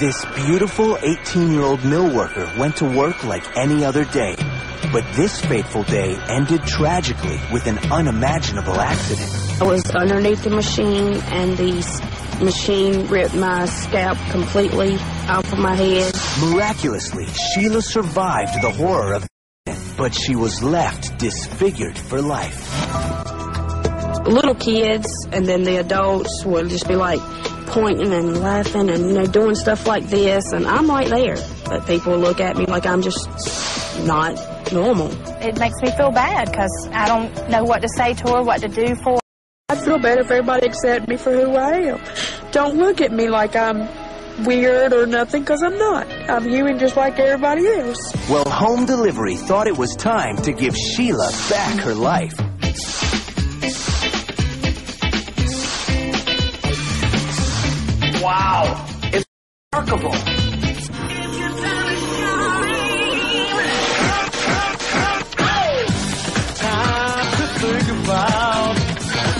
This beautiful 18-year-old mill worker went to work like any other day. But this fateful day ended tragically with an unimaginable accident. I was underneath the machine, and the machine ripped my scalp completely off of my head. Miraculously, Sheila survived the horror of the accident, but she was left disfigured for life. Little kids and then the adults would just be like pointing and laughing and, you know, doing stuff like this, and I'm right there. But people look at me like I'm just not normal. It makes me feel bad because I don't know what to say to her, what to do for her. I'd feel better if everybody accepted me for who I am. Don't look at me like I'm weird or nothing, because I'm not. I'm human just like everybody else. Well, home delivery thought it was time to give Sheila back her life. Wow, it's remarkable. Time to think about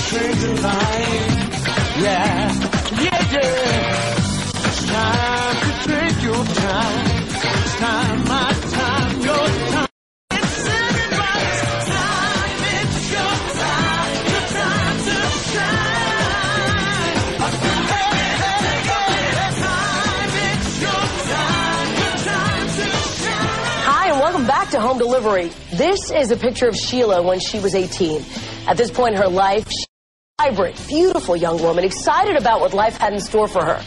changing life. Yeah. It's time to take your time. It's time, my time, your time. It's everybody's time. It's your time. Your time to shine. Hi, and welcome back to Home Delivery. This is a picture of Sheila when she was 18. At this point in her life, she's a vibrant, beautiful young woman, excited about what life had in store for her.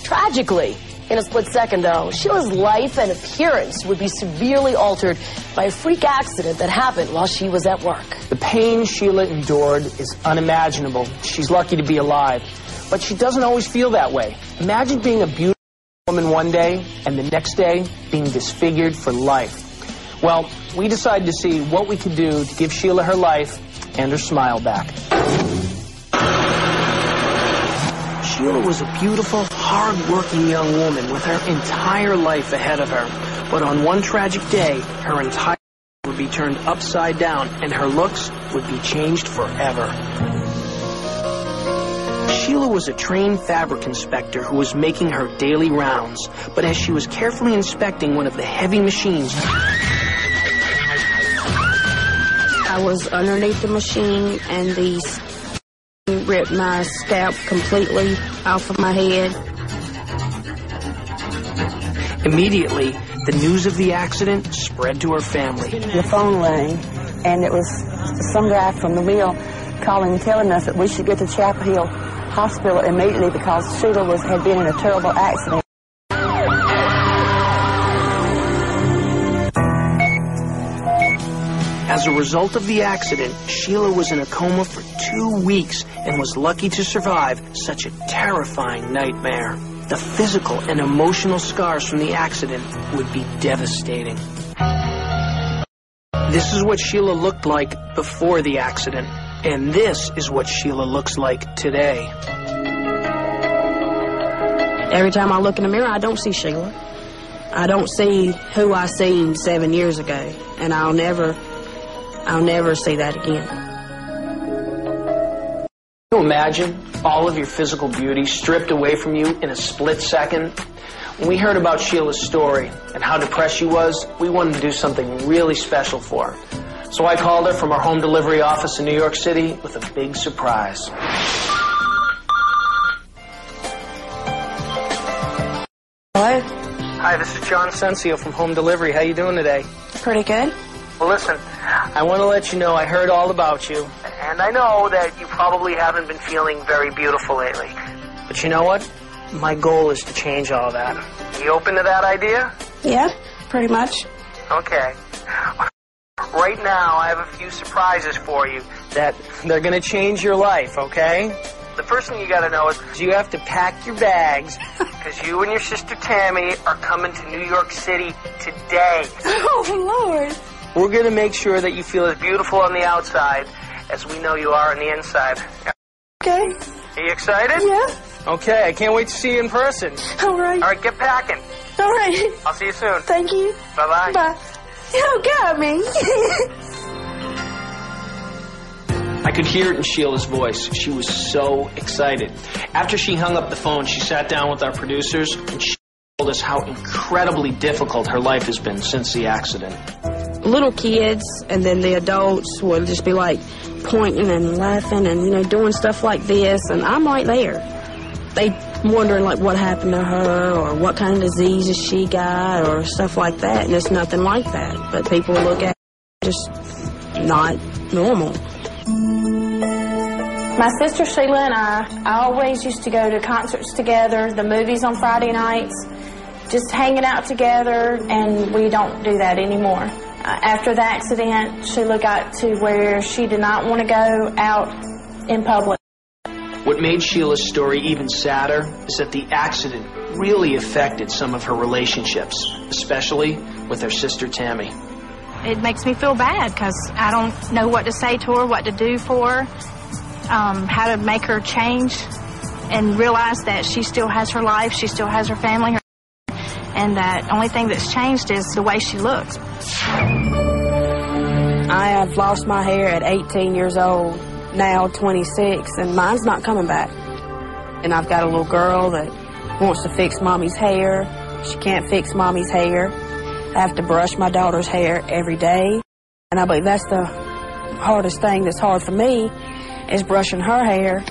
Tragically, in a split second, though, Sheila's life and appearance would be severely altered by a freak accident that happened while she was at work. The pain Sheila endured is unimaginable. She's lucky to be alive. But she doesn't always feel that way. Imagine being a beautiful woman one day and the next day being disfigured for life. Well, we decided to see what we could do to give Sheila her life and her smile back. Sheila was a beautiful, hard-working young woman with her entire life ahead of her. But on one tragic day, her entire life would be turned upside down and her looks would be changed forever. Sheila was a trained fabric inspector who was making her daily rounds. But as she was carefully inspecting one of the heavy machines, I was underneath the machine, and the ripped my scalp completely off of my head. Immediately, the news of the accident spread to her family. The phone rang, and it was some guy from the mill calling and telling us that we should get to Chapel Hill Hospital immediately because Sheila had been in a terrible accident. As a result of the accident, Sheila was in a coma for 2 weeks and was lucky to survive such a terrifying nightmare. The physical and emotional scars from the accident would be devastating. This is what Sheila looked like before the accident, and this is what Sheila looks like today. Every time I look in the mirror, I don't see Sheila. I don't see who I seen 7 years ago, and I'll never see that again. Can you imagine all of your physical beauty stripped away from you in a split second? When we heard about Sheila's story and how depressed she was, we wanted to do something really special for her. So I called her from our home delivery office in New York City with a big surprise. Hello? Hi, this is John Sensio from Home Delivery. How you doing today? Pretty good. Well, listen, I want to let you know I heard all about you. And I know that you probably haven't been feeling very beautiful lately. But you know what? My goal is to change all that. You open to that idea? Yeah, pretty much. Okay. Right now, I have a few surprises for you that they're going to change your life, okay? The first thing you got to know is you have to pack your bags because you and your sister Tammy are coming to New York City today. Oh, Lord. We're going to make sure that you feel as beautiful on the outside as we know you are on the inside. Okay. Are you excited? Yeah. Okay, I can't wait to see you in person. All right. All right, get packing. All right. I'll see you soon. Thank you. Bye-bye. Bye. You got me. I could hear it in Sheila's voice. She was so excited. After she hung up the phone, she sat down with our producers and she told us how incredibly difficult her life has been since the accident. Little kids and then the adults will just be like pointing and laughing and, you know, doing stuff like this, and I'm right there. They wondering like what happened to her or what kind of diseases she got or stuff like that, and it's nothing like that. But people look at it just not normal. My sister Sheila and I always used to go to concerts together, the movies on Friday nights, just hanging out together, and we don't do that anymore. After the accident, Sheila got to where she did not want to go out in public. What made Sheila's story even sadder is that the accident really affected some of her relationships, especially with her sister Tammy. It makes me feel bad because I don't know what to say to her, what to do for her, how to make her change and realize that she still has her life, she still has her family, and that only thing that's changed is the way she looks. I have lost my hair at 18 years old, now 26, and mine's not coming back. And I've got a little girl that wants to fix mommy's hair. She can't fix mommy's hair. I have to brush my daughter's hair every day. And I believe that's the hardest thing that's hard for me, is brushing her hair,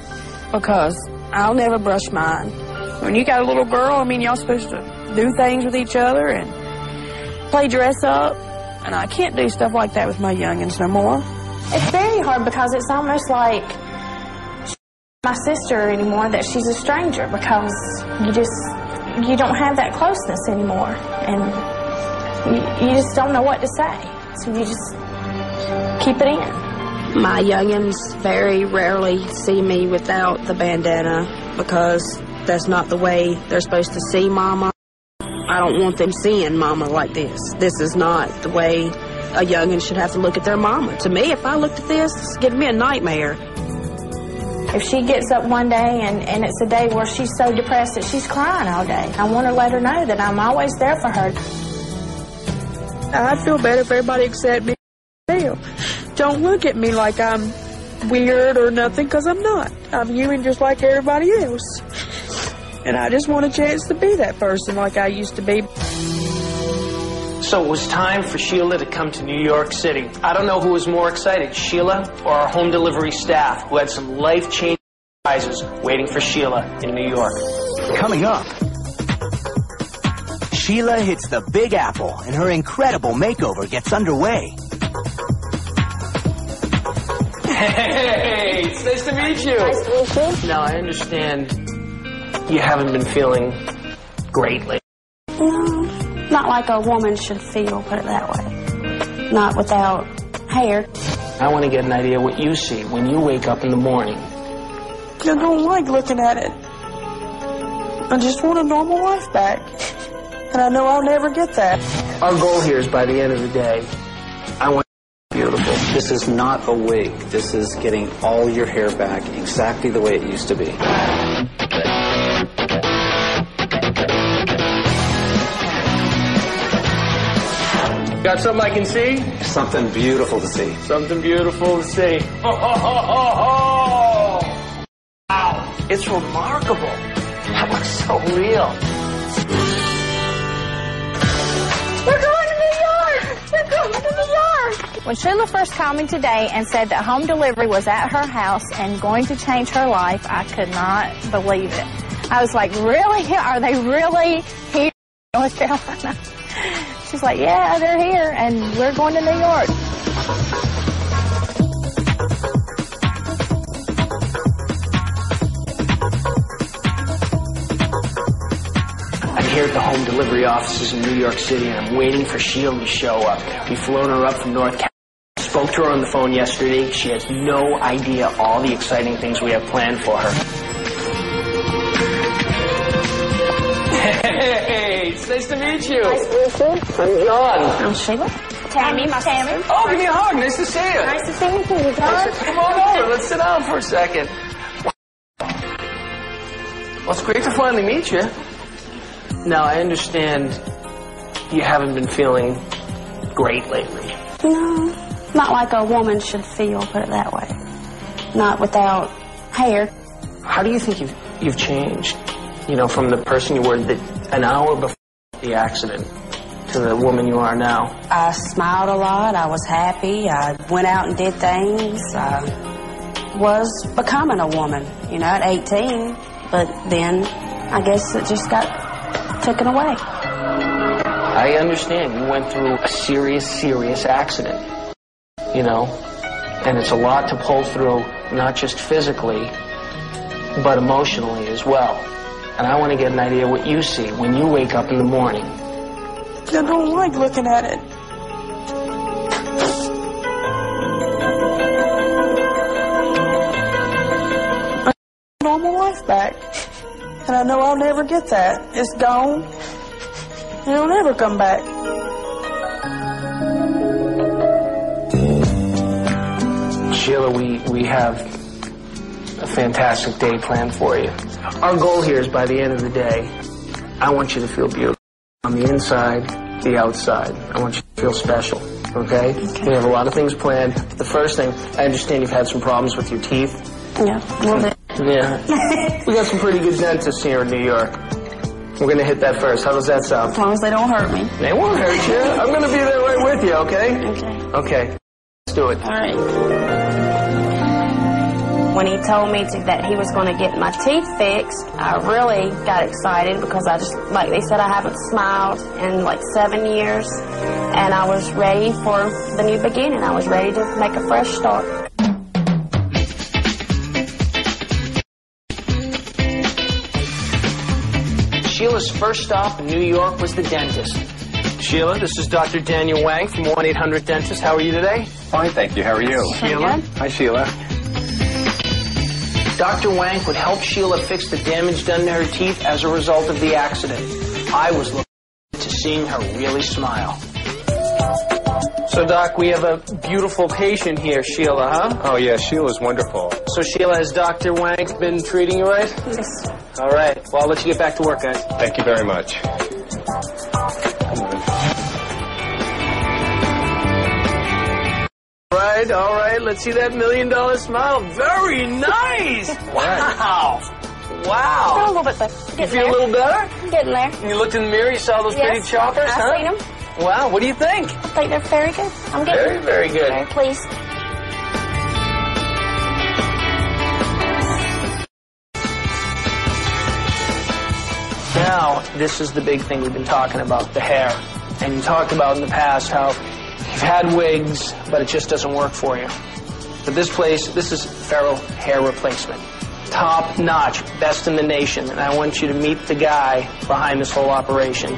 because I'll never brush mine. When you got a little girl, I mean, y'all supposed to do things with each other and play dress up, and I can't do stuff like that with my youngins no more. It's very hard because it's almost like she's not my sister anymore, that she's a stranger, because you don't have that closeness anymore, and you just don't know what to say, so you just keep it in. My youngins very rarely see me without the bandana, because that's not the way they're supposed to see Mama. I don't want them seeing Mama like this. This is not the way a youngin should have to look at their Mama. To me, if I looked at this, it's giving me a nightmare. If she gets up one day and it's a day where she's so depressed that she's crying all day, I want to let her know that I'm always there for her. I'd feel better if everybody accepted me. Don't look at me like I'm weird or nothing, because I'm not. I'm human just like everybody else. And I just want a chance to be that person like I used to be. So it was time for Sheila to come to New York City. I don't know who was more excited, Sheila or our home delivery staff, who had some life-changing surprises waiting for Sheila in New York. Coming up, Sheila hits the Big Apple and her incredible makeover gets underway. Hey, it's nice to meet you. Nice to meet you. Now, I understand you haven't been feeling great lately. No, not like a woman should feel, put it that way. Not without hair. I want to get an idea what you see when you wake up in the morning. I don't like looking at it. I just want a normal life back. And I know I'll never get that. Our goal here is by the end of the day, I want beautiful. This is not a wig. This is getting all your hair back exactly the way it used to be. Got something I can see? Something beautiful to see. Something beautiful to see. Oh, oh, oh, oh, oh. Wow. It's remarkable. That looks so real. We're going to New York! We're going to New York! When Sheila first called me today and said that home delivery was at her house and going to change her life, I could not believe it. I was like, really? Are they really here in North Carolina? She's like, yeah, they're here, and we're going to New York. I'm here at the home delivery offices in New York City, and I'm waiting for Sheila to show up. We flown her up from North Carolina. Spoke to her on the phone yesterday. She has no idea all the exciting things we have planned for her. Hey, it's nice to meet you. Nice to meet you. I'm John. I'm Sheila. Tammy, my Tammy. Oh, give me a hug. Nice to see you. Nice to see you too, John. Come on over. Let's sit down for a second. Well, it's great to finally meet you. Now, I understand you haven't been feeling great lately. No, not like a woman should feel, put it that way. Not without hair. How do you think you've changed? You know, from the person you were an hour before the accident to the woman you are now? I smiled a lot. I was happy. I went out and did things. I was becoming a woman, you know, at 18. But then I guess it just got taken away. I understand you went through a serious accident, you know, and it's a lot to pull through, not just physically, but emotionally as well. And I want to get an idea what you see when you wake up in the morning. I don't like looking at it. I want normal life back. And I know I'll never get that. It's gone. And it'll never come back. Sheila, we have a fantastic day planned for you. Our goal here is by the end of the day, I want you to feel beautiful. On the inside, the outside. I want you to feel special, okay? We have a lot of things planned. The first thing, I understand you've had some problems with your teeth. Yeah, a little bit. Yeah. We got some pretty good dentists here in New York. We're going to hit that first. How does that sound? As long as they don't hurt me. They won't hurt you. I'm going to be there right with you, okay? Okay. Okay. Let's do it. All right. When he told me that he was going to get my teeth fixed, I really got excited because I just, like they said, I haven't smiled in like 7 years. And I was ready for the new beginning. I was ready to make a fresh start. Sheila's first stop in New York was the dentist. Sheila, this is Dr. Daniel Wang from 1-800-DENTIST. How are you today? Fine, thank you. How are you? Sheila? Hi, Sheila. Dr. Wang would help Sheila fix the damage done to her teeth as a result of the accident. I was looking forward to seeing her really smile. So, Doc, we have a beautiful patient here, Sheila, huh? Oh, yeah, Sheila's wonderful. So, Sheila, has Dr. Wang been treating you right? Yes. All right. Well, I'll let you get back to work, guys. Thank you very much. All right. Let's see that $1 million smile. Very nice. Wow. A Wow. little bit better. You feel a little better? I'm getting there. You looked in the mirror, you saw those pretty choppers, I've huh? seen them. Wow. What do you think? I think they're very good. I'm getting Very, very good. very pleased. Now, this is the big thing we've been talking about, the hair. And you talked about in the past how you've had wigs, but it just doesn't work for you. But this is Ferrell hair replacement. Top notch, best in the nation. And I want you to meet the guy behind this whole operation.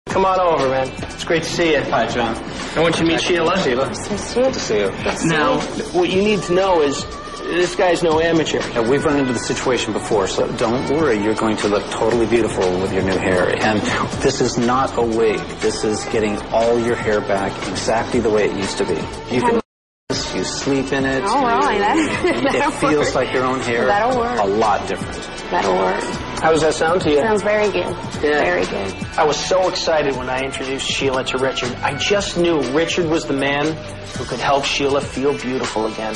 Come on over, man. It's great to see you. Hi, John. I want you to meet Sheila. Sheila. Nice to Good to see you. Now, what you need to know is this guy's no amateur. Yeah, we've run into the situation before, so don't worry. You're going to look totally beautiful with your new hair. And this is not a wig. This is getting all your hair back exactly the way it used to be. You can you sleep in it. All right. It feels like your own hair. That'll work. A lot different. That'll work. How does that sound to you? Sounds very good. Yeah. Very good. I was so excited when I introduced Sheila to Richard. I just knew Richard was the man who could help Sheila feel beautiful again.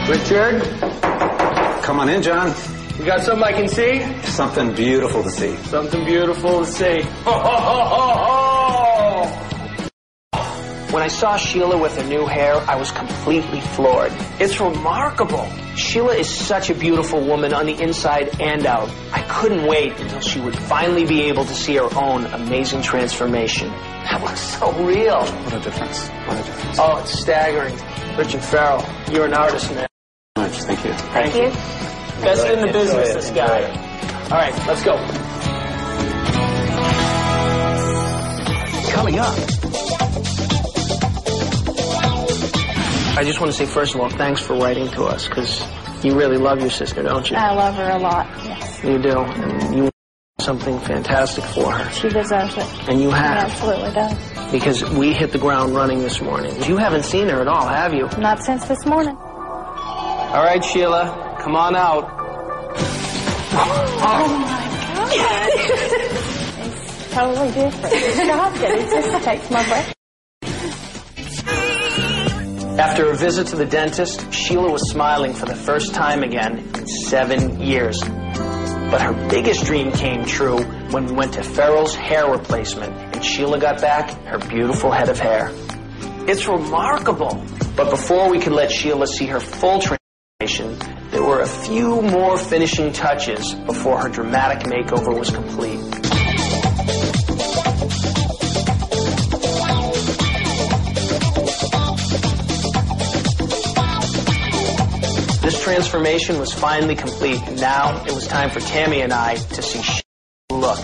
Richard, Come on in, John. you got something I can see? Something beautiful to see. Something beautiful to see. When I saw Sheila with her new hair, I was completely floored. It's remarkable. Sheila is such a beautiful woman on the inside and out. I couldn't wait until she would finally be able to see her own amazing transformation. That looks so real. What a difference. What a difference. Oh, it's staggering. Richard Farrell, you're an artist, man. Thank you. Thank you. Best in the business, this guy. All right, let's go. Coming up. I just want to say, first of all, thanks for writing to us, because you really love your sister, don't you? I love her a lot, yes. You do. And you want something fantastic for her. She deserves it. And you She have. absolutely does. Because we hit the ground running this morning. You haven't seen her at all, have you? Not since this morning. All right, Sheila, come on out. Oh, my God. It's totally different. It's shocking. It just takes my breath. After a visit to the dentist, Sheila was smiling for the first time again in 7 years. But her biggest dream came true when we went to Farrell's hair replacement and Sheila got back her beautiful head of hair. It's remarkable. But before we could let Sheila see her full transformation, there were a few more finishing touches before her dramatic makeover was complete. This transformation was finally complete, and now it was time for Tammy and I to see Sheila's look.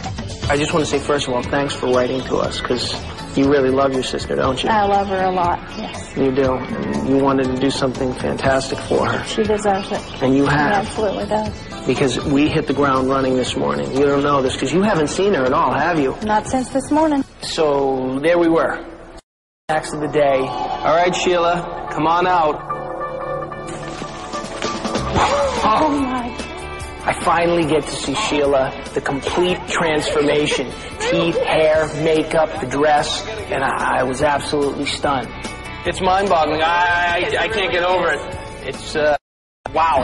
I just want to say, first of all, thanks for writing to us, because you really love your sister, don't you? I love her a lot, yes. You do. And you wanted to do something fantastic for her. She deserves it. And you have. She absolutely does. Because we hit the ground running this morning. You don't know this, because you haven't seen her at all, have you? Not since this morning. So, there we were. Acts of the day. All right, Sheila, come on out. Oh, my. I finally get to see Sheila, the complete transformation. Teeth, hair, makeup, the dress, and I was absolutely stunned. It's mind-boggling. I can't get over it. It's, wow.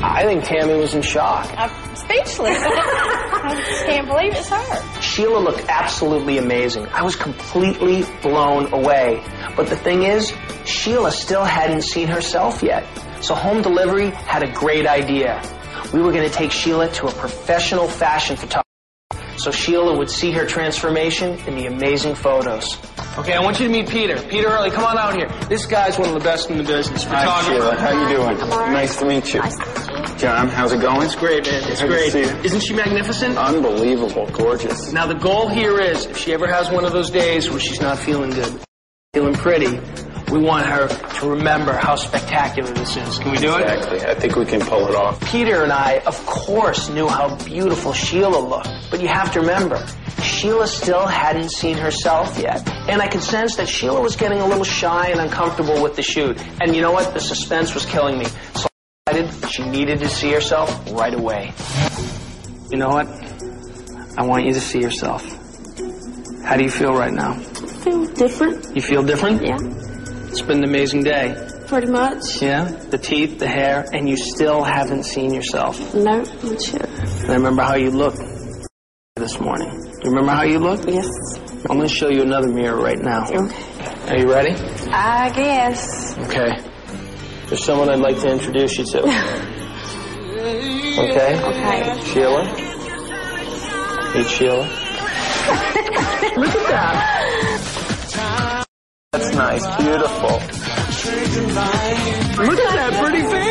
I think Tammy was in shock. I'm speechless. I just can't believe it's her. Sheila looked absolutely amazing. I was completely blown away. But the thing is, Sheila still hadn't seen herself yet. So home delivery had a great idea. We were going to take Sheila to a professional fashion photographer so Sheila would see her transformation in the amazing photos. Okay, I want you to meet Peter. Peter Hurley, come on out here. This guy's one of the best in the business. Hi, Sheila. How you doing? Nice to meet you. John, how's it going? It's great, man. It's great. Isn't she magnificent? Unbelievable. Gorgeous. Now, the goal here is, if she ever has one of those days where she's not feeling good, feeling pretty, we want her to remember how spectacular this is. Can we do it? Exactly. I think we can pull it off. Peter and I, of course, knew how beautiful Sheila looked. But you have to remember, Sheila still hadn't seen herself yet. And I could sense that Sheila was getting a little shy and uncomfortable with the shoot. And you know what? The suspense was killing me. So I decided she needed to see herself right away. You know what? I want you to see yourself. How do you feel right now? I feel different. You feel different? Yeah. It's been an amazing day. Pretty much. Yeah? The teeth, the hair, and you still haven't seen yourself. No, not sure. And I remember how you looked this morning. You remember how you looked? Yes. I'm going to show you another mirror right now. Okay. Are you ready? I guess. Okay. There's someone I'd like to introduce you to. Okay? Okay. Sheila. Meet Sheila. Look at that. That's nice. Beautiful. Look at that pretty face.